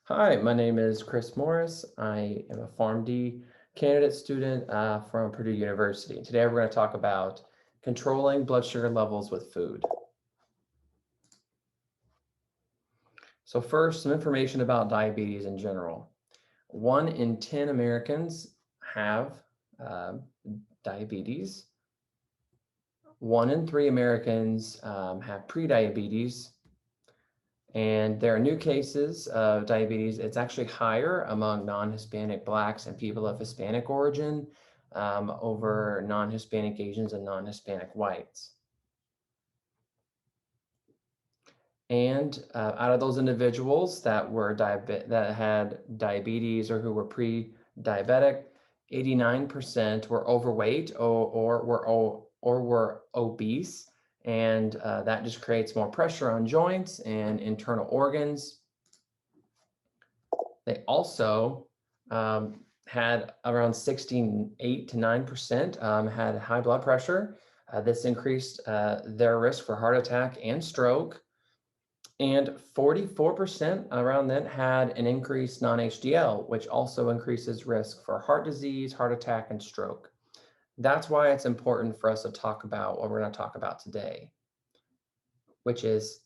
Hi, my name is Chris Morris. I am a PharmD candidate student from Purdue University. Today we're going to talk about controlling blood sugar levels with food. So first, some information about diabetes in general. 1 in 10 Americans have uh, diabetes. 1 in 3 Americans have prediabetes. And there are new cases of diabetes. It's actually higher among non-Hispanic Blacks and people of Hispanic origin over non-Hispanic Asians and non-Hispanic whites. And out of those individuals that had diabetes or who were pre-diabetic, 89% were overweight or were obese, and that just creates more pressure on joints and internal organs. They also had around 68 to 9% had high blood pressure. This increased their risk for heart attack and stroke. And 44% around then had an increased non-HDL, which also increases risk for heart disease, heart attack, and stroke. That's why it's important for us to talk about what we're going to talk about today, which is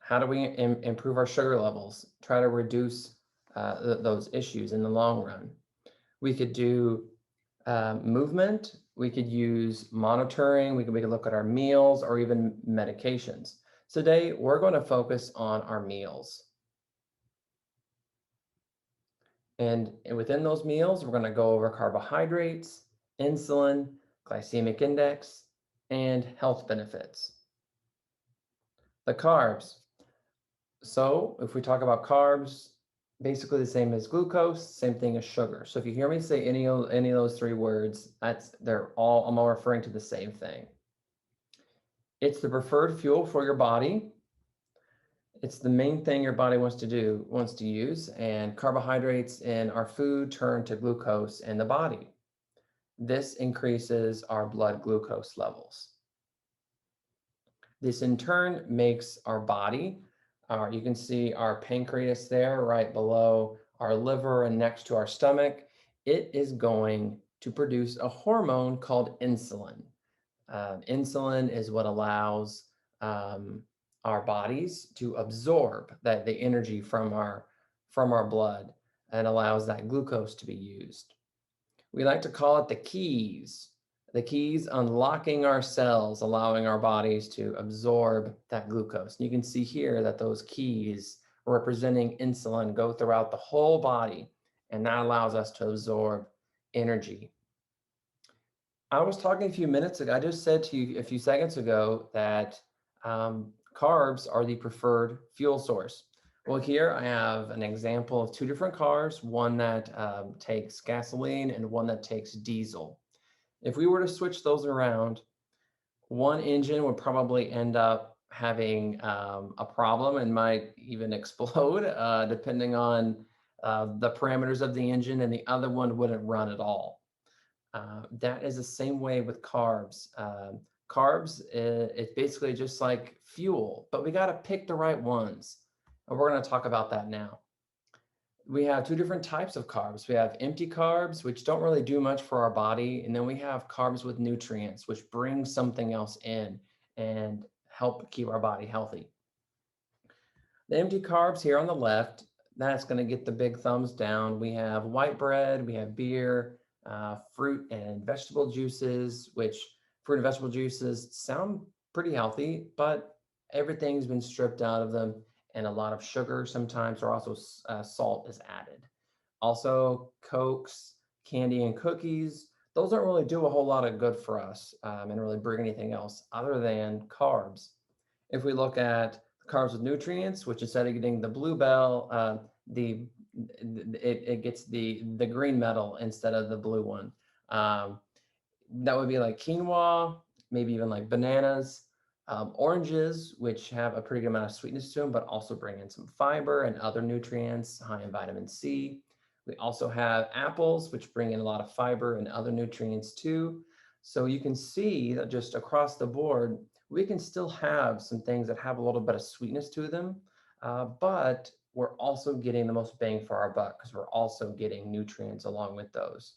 how do we improve our sugar levels, try to reduce those issues in the long run. We could do movement, we could use monitoring, we could look at our meals or even medications. Today, we're going to focus on our meals. And within those meals, we're going to go over carbohydrates, insulin, glycemic index, and health benefits. The carbs. So if we talk about carbs, basically the same as glucose, same thing as sugar. So if you hear me say any of those 3 words, I'm all referring to the same thing. It's the preferred fuel for your body. It's the main thing your body wants to use, and carbohydrates in our food turn to glucose in the body. This increases our blood glucose levels. This in turn makes our body, you can see our pancreas there right below our liver and next to our stomach. It is going to produce a hormone called insulin. Insulin is what allows our bodies to absorb the energy from our blood and allows that glucose to be used. We like to call it the keys. The keys unlocking our cells, allowing our bodies to absorb that glucose. And you can see here that those keys representing insulin go throughout the whole body, and that allows us to absorb energy. I was talking a few minutes ago, I just said to you a few seconds ago that carbs are the preferred fuel source. Well, here I have an example of 2 different cars, one that takes gasoline and one that takes diesel. If we were to switch those around, one engine would probably end up having a problem and might even explode depending on the parameters of the engine, and the other one wouldn't run at all. That is the same way with carbs. Carbs, it's basically just like fuel, but we got to pick the right ones. And we're going to talk about that now. We have 2 different types of carbs. We have empty carbs, which don't really do much for our body. And then we have carbs with nutrients, which bring something else in and help keep our body healthy. The empty carbs here on the left, that's going to get the big thumbs down. We have white bread, we have beer, fruit and vegetable juices, which fruit and vegetable juices sound pretty healthy, but everything's been stripped out of them, and a lot of sugar sometimes, or also salt is added. Also, Cokes, candy, and cookies, those don't really do a whole lot of good for us and really bring anything else other than carbs. If we look at carbs with nutrients, which instead of getting the blue bell, it gets the green medal instead of the blue one. That would be like quinoa, maybe even like bananas, oranges, which have a pretty good amount of sweetness to them, but also bring in some fiber and other nutrients, high in vitamin C. We also have apples, which bring in a lot of fiber and other nutrients too. So you can see that just across the board, we can still have some things that have a little bit of sweetness to them, but we're also getting the most bang for our buck because we're also getting nutrients along with those.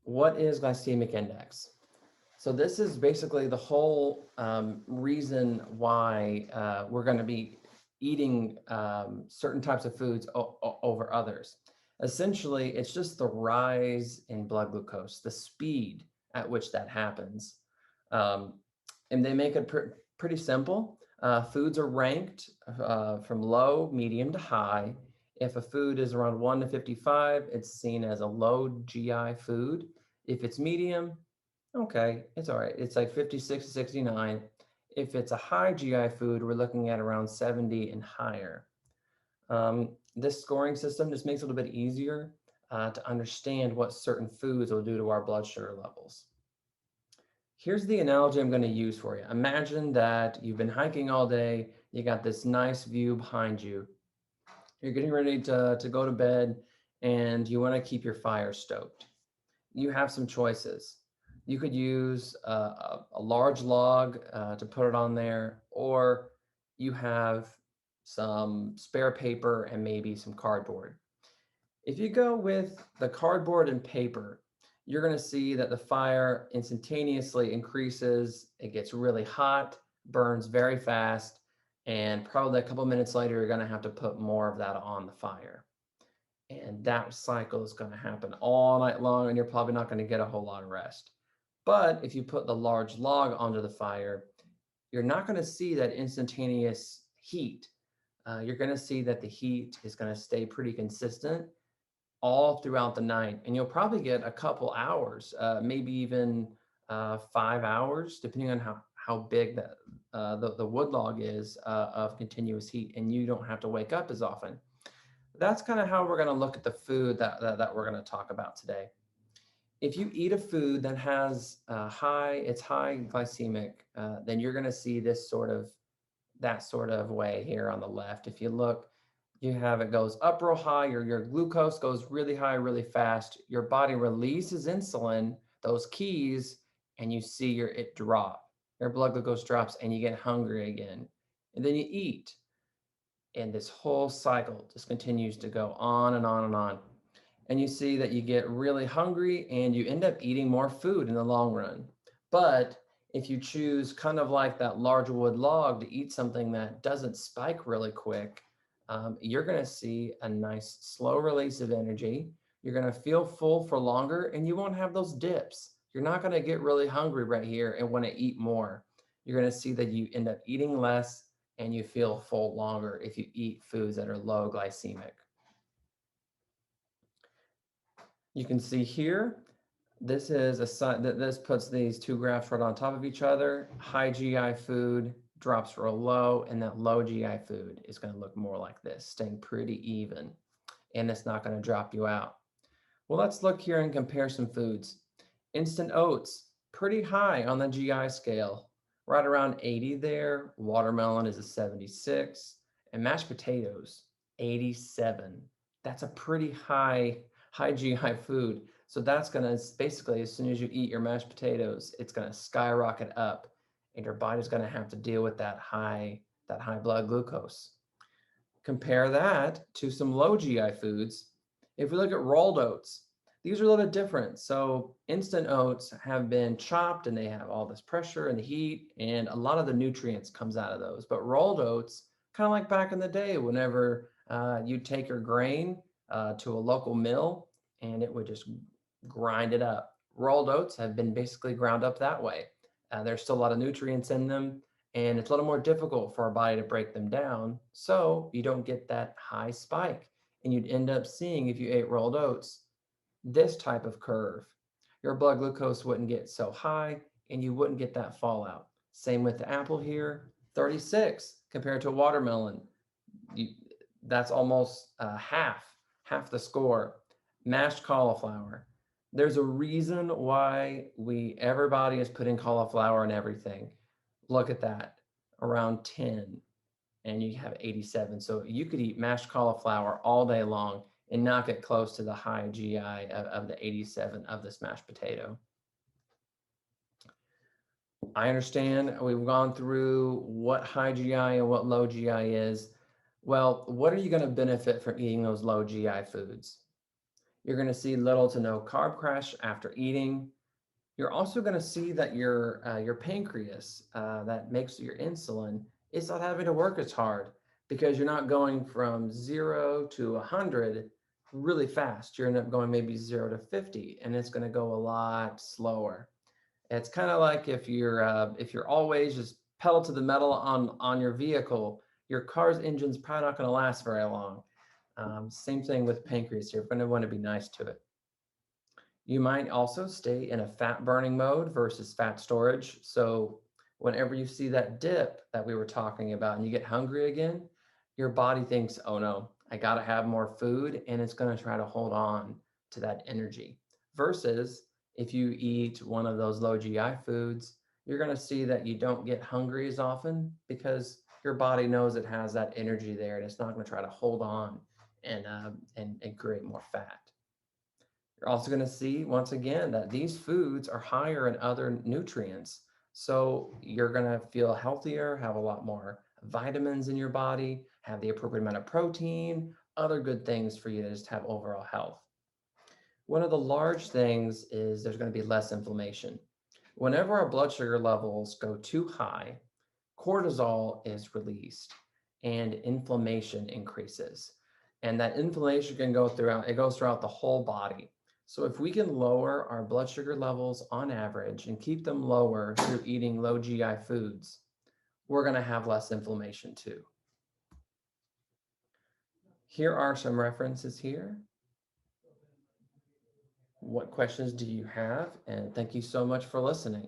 What is glycemic index? So this is basically the whole reason why we're going to be eating certain types of foods over others. Essentially, it's just the rise in blood glucose, the speed at which that happens. Um, and they make it pretty simple. Foods are ranked from low, medium to high. If a food is around 1 to 55, it's seen as a low GI food. If it's medium, okay, it's all right. It's like 56 to 69. If it's a high GI food, we're looking at around 70 and higher. This scoring system just makes it a little bit easier to understand what certain foods will do to our blood sugar levels. Here's the analogy I'm going to use for you. Imagine that you've been hiking all day, you got this nice view behind you. You're getting ready to go to bed, and you want to keep your fire stoked. You have some choices. You could use a large log to put it on there, or you have some spare paper and maybe some cardboard. If you go with the cardboard and paper, you're going to see that the fire instantaneously increases. It gets really hot, burns very fast, and probably a couple minutes later, you're going to have to put more of that on the fire. And that cycle is going to happen all night long, and you're probably not going to get a whole lot of rest. But if you put the large log onto the fire, you're not going to see that instantaneous heat. You're going to see that the heat is going to stay pretty consistent all throughout the night, and you'll probably get a couple hours, maybe even 5 hours, depending on how big the wood log is of continuous heat, and you don't have to wake up as often. That's kind of how we're going to look at the food that we're going to talk about today. If you eat a food that has it's high glycemic, then you're going to see that sort of way here on the left. If you look, you have it goes up real high, your glucose goes really high, really fast. Your body releases insulin, those keys, and you see it drop. Your blood glucose drops and you get hungry again. And then you eat. And this whole cycle just continues to go on and on and on. And you see that you get really hungry and you end up eating more food in the long run. But if you choose kind of like that large wood log to eat something that doesn't spike really quick, you're going to see a nice slow release of energy. You're going to feel full for longer, and you won't have those dips. You're not going to get really hungry right here and want to eat more. You're going to see that you end up eating less and you feel full longer if you eat foods that are low glycemic. You can see here, this is this puts these two graphs right on top of each other. High GI food drops real low, and that low GI food is going to look more like this, staying pretty even, and it's not going to drop you out. Well, let's look here and compare some foods. Instant oats, pretty high on the GI scale, right around 80 there. Watermelon is a 76, and mashed potatoes, 87. That's a pretty high GI food. So that's going to basically, as soon as you eat your mashed potatoes, it's going to skyrocket up, and your body's going to have to deal with that high blood glucose. Compare that to some low GI foods. If we look at rolled oats, these are a little bit different. So instant oats have been chopped and they have all this pressure and the heat, and a lot of the nutrients comes out of those. But rolled oats, kind of like back in the day, whenever you'd take your grain to a local mill and it would just grind it up. Rolled oats have been basically ground up that way. There's still a lot of nutrients in them, and it's a little more difficult for our body to break them down. So you don't get that high spike. And you'd end up seeing, if you ate rolled oats, this type of curve. Your blood glucose wouldn't get so high and you wouldn't get that fallout. Same with the apple here, 36 compared to a watermelon. That's almost half the score. Mashed cauliflower. There's a reason why everybody is putting cauliflower in everything. Look at that, around 10, and you have 87. So you could eat mashed cauliflower all day long and not get close to the high GI of the 87 of this mashed potato. I understand we've gone through what high GI and what low GI is. Well, what are you going to benefit from eating those low GI foods? You're going to see little to no carb crash after eating. You're also going to see that your pancreas that makes your insulin is not having to work as hard because you're not going from 0 to 100 really fast. You're end up going maybe 0 to 50, and it's going to go a lot slower. It's kind of like if you're always just pedal to the metal on your vehicle, your car's engine's probably not going to last very long. Same thing with pancreas. You're going to want to be nice to it. You might also stay in a fat burning mode versus fat storage. So whenever you see that dip that we were talking about and you get hungry again, your body thinks, oh no, I got to have more food, and it's going to try to hold on to that energy. Versus if you eat one of those low GI foods, you're going to see that you don't get hungry as often because your body knows it has that energy there, and it's not going to try to hold on and create more fat. You're also going to see, once again, that these foods are higher in other nutrients. So you're going to feel healthier, have a lot more vitamins in your body, have the appropriate amount of protein, other good things for you to just have overall health. One of the large things is there's going to be less inflammation. Whenever our blood sugar levels go too high, cortisol is released and inflammation increases. And that inflammation can go throughout, it goes throughout the whole body. So if we can lower our blood sugar levels on average and keep them lower through eating low GI foods, we're going to have less inflammation too. Here are some references here. What questions do you have? And thank you so much for listening.